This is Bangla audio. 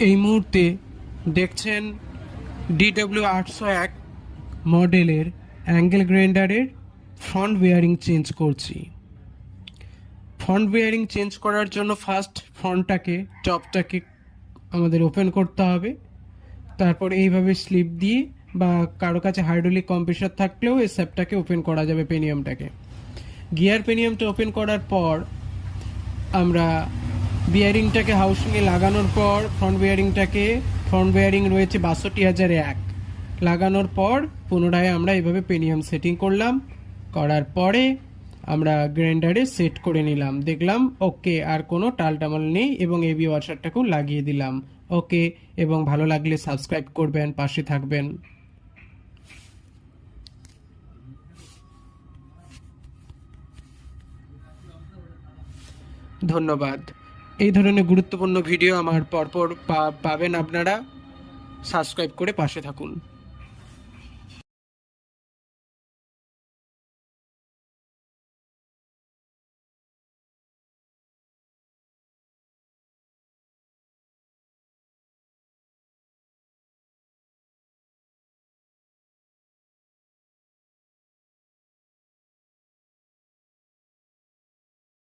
এই মুহূর্তে দেখছেন DW801 মডেলের অ্যাঙ্গেল গ্রাইন্ডারের ফ্রন্ট বেয়ারিং চেঞ্জ করছি। ফ্রন্ট বেয়ারিং চেঞ্জ করার জন্য ফার্স্ট ফ্রন্টটাকে টপটাকে আমাদের ওপেন করতে হবে। তারপর এইভাবে স্লিপ দিয়ে বা কারো কাছে হাইড্রোলিক কম্প্রেসার থাকলেও এই স্যাপটাকে ওপেন করা যাবে, পেনিয়ামটাকে। গিয়ার পেনিয়ামটা ওপেন করার পর আমরা বিয়ারিংটাকে হাউসিংয়ে লাগানোর পর ফ্রন্ট বেয়ারিং রয়েছে ৬২০০০-১ লাগানোর পর পুনরায় আমরা এভাবে পেনিয়াম সেটিং করলাম। করার পরে আমরা গ্রাইন্ডারে সেট করে নিলাম, দেখলাম ওকে, আর কোনো টালটামাল নেই এবং এবি ওয়াশারটাকেও লাগিয়ে দিলাম। ওকে, এবং ভালো লাগলে সাবস্ক্রাইব করবেন, পাশে থাকবেন। ধন্যবাদ। এই ধরনের গুরুত্বপূর্ণ ভিডিও আমার পরপর পাবেন আপনারা। সাবস্ক্রাইব করে পাশে থাকুন।